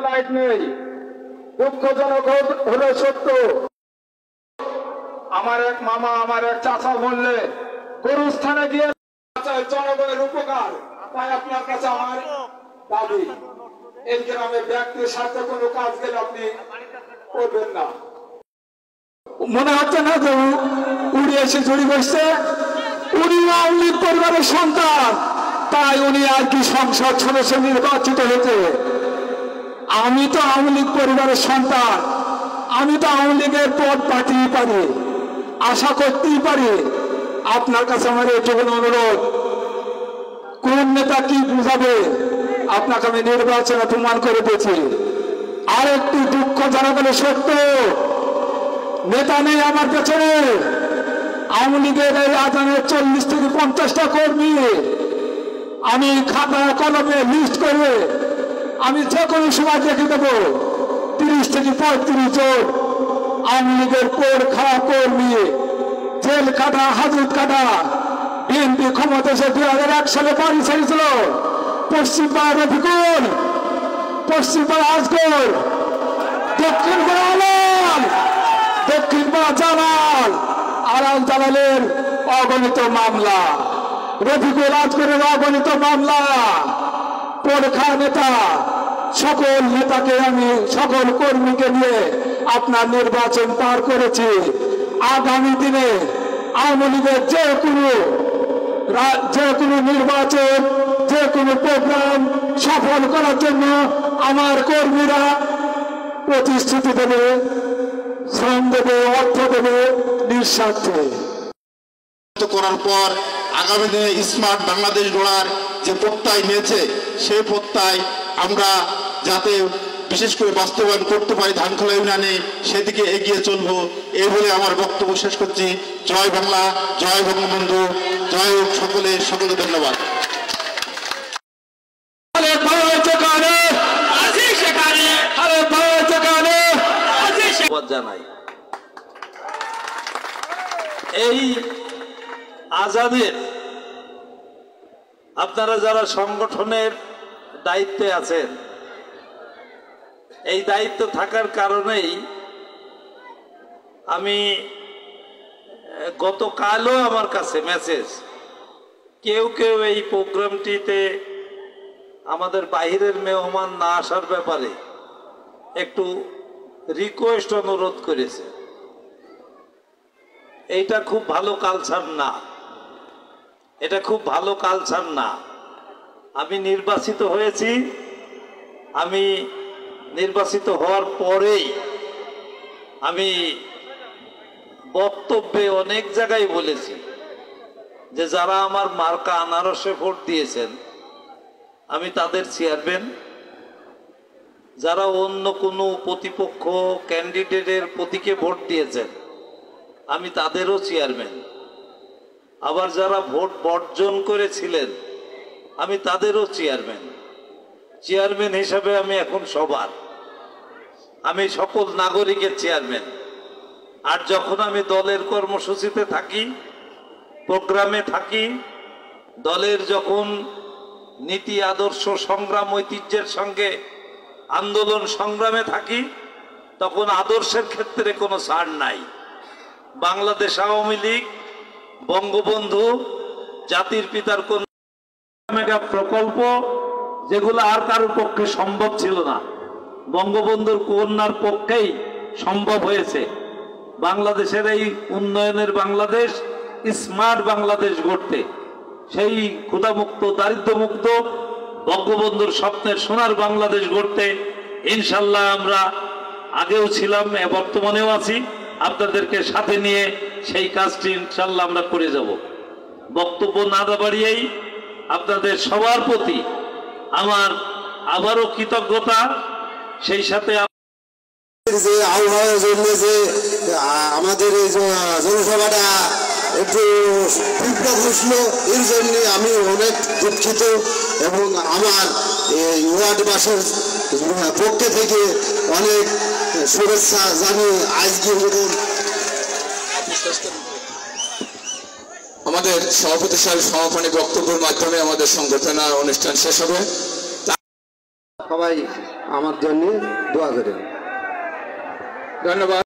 Light নেই, দুঃখজনক হলে সত্য। আমার এক মামা, আমার এক চাচা বললে গরুস্থানে গিয়ে জনগণের উপকার, তাই আপনার কাছে আমার দাবি, এই গ্রামে ব্যক্তির সাথে কোনো কাজ গেলে আপনি করবেন না। মনে হচ্ছে না যে উড়ি এসে জড়ি বসছে, উনি আওয়ামী লীগ পরিবারের সন্তান, তাই উনি আর কি সংসদ সদস্য নির্বাচিত হয়েছে। আমি তো আওয়ামী লীগ পরিবারের সন্তান, আমি তো আওয়ামী লীগের পদ পাঠিয়ে পারি, আশা করতেই পারি। আপনার কাছে আমার এটুকু অনুরোধ, কোন নেতা কি বুঝাবে আপনাকে আমি নির্বাচনে প্রমাণ করে দিয়েছি। আর একটি দুঃখজনক হলে সত্য, নেতা নেই আমার পেছনে। আওয়ামী লীগের এই আজানের 40 থেকে 50টা কর্মী আমি খাতা কলমে লিস্ট করে আমি যে কোনো সময় দেখে দেবো 30 থেকে 35 জন আওয়ামী লীগের পোড় খাওয়া কর্মী, জেল কাটা, হাজত কাটা। বিএনপি ক্ষমতা এসে 2001 সালে বাড়ি ছেড়েছিল। পশ্চিমপাড়া রফিকুল, পশ্চিমপাড়া আজগর, দক্ষিণপাড়া আলম, দক্ষিণপাড়া জালাল, আলাল জালালের অগণিত মামলা, রফিকুল আজগরের অগণিত মামলা, পরখা নেতা, সকল নেতাকে আমি সকল কর্মীকে নিয়ে আপনার নির্বাচন পার করেছি। আগামী দিনে আওয়ামী লীগের যে কোনো নির্বাচন, যে কোনো প্রোগ্রাম সফল করার জন্য আমার কর্মীরা প্রতিশ্রুতি দেবে, শ্রম দেবে, অর্থ দেবে নিঃস্বার্থে। করার পর আগামী দিনে স্মার্ট বাংলাদেশ গড়ার যে প্রত্যয় নিয়েছে, সেই প্রত্যয় আমরা যাতে বিশেষ করে বাস্তবায়ন করতে পারি ধানখোলা ইউনিয়নে, সেদিকে এগিয়ে চলবো। এই বলে আমার বক্তব্য শেষ করছি। জয় বাংলা, জয় বঙ্গবন্ধু, জয় হোক সকলে ধন্যবাদ। জানাই এই আজাদের আপনারা যারা সংগঠনের দায়িত্বে আছেন, এই দায়িত্ব থাকার কারণেই আমি গতকালও আমার কাছে মেসেজ, কেউ কেউ এই প্রোগ্রামটিতে আমাদের বাহিরের মেহমান না আসার ব্যাপারে একটু রিকোয়েস্ট অনুরোধ করেছে। এইটা খুব ভালো কালচার না, এটা খুব ভালো কালচার না। আমি নির্বাচিত হয়েছি, আমি নির্বাচিত হওয়ার পরেই আমি বক্তব্যে অনেক জায়গায় বলেছি যে যারা আমার মার্কা আনারসে ভোট দিয়েছেন আমি তাদের চেয়ারম্যান, যারা অন্য কোনো প্রতিপক্ষ ক্যান্ডিডেটের প্রতীকে ভোট দিয়েছেন আমি তাদেরও চেয়ারম্যান, আবার যারা ভোট বর্জন করেছিলেন আমি তাদেরও চেয়ারম্যান। চেয়ারম্যান হিসাবে আমি এখন সবার, আমি সকল নাগরিকের চেয়ারম্যান। আর যখন আমি দলের কর্মসূচিতে থাকি, প্রোগ্রামে থাকি, দলের যখন নীতি আদর্শ সংগ্রাম ঐতিহ্যের সঙ্গে আন্দোলন সংগ্রামে থাকি, তখন আদর্শের ক্ষেত্রে কোনো ছাড় নাই। বাংলাদেশ আওয়ামী লীগ, বঙ্গবন্ধু, জাতির পিতার কোন মেগা প্রকল্প যেগুলো আর কারোর পক্ষে সম্ভব ছিল না, বঙ্গবন্ধুর কন্যার পক্ষেই সম্ভব হয়েছে। বাংলাদেশের এই উন্নয়নের বাংলাদেশ, স্মার্ট বাংলাদেশ গড়তে, সেই ক্ষুধামুক্ত, দারিদ্র্যমুক্ত বঙ্গবন্ধুর স্বপ্নের সোনার বাংলাদেশ গড়তে ইনশাল্লাহ আমরা আগেও ছিলাম, বর্তমানেও আছি। আপনাদেরকে সাথে নিয়ে সেই কাজটি ইনশাল্লাহ আমরা করে যাব। বক্তব্য না বাড়িয়েই আপনাদের সবার প্রতি আমার আবারও কৃতজ্ঞতা, সেই সাথে যে আবহাওয়ার জন্য যে আমাদের এই জনসভাটা একটু তীব্র ঘটলো, এর জন্য আমি অনেক দুঃখিত এবং আমার এই ওয়ার্ডবাসীর পক্ষে থেকে অনেক শুভেচ্ছা জানিয়ে আজকে আমাদের সভাপতি সাহেব সমাপনী বক্তব্যের মাধ্যমে আমাদের সংগঠনের অনুষ্ঠান শেষ হবে। সবাই আমার জন্য দোয়া করেন। ধন্যবাদ।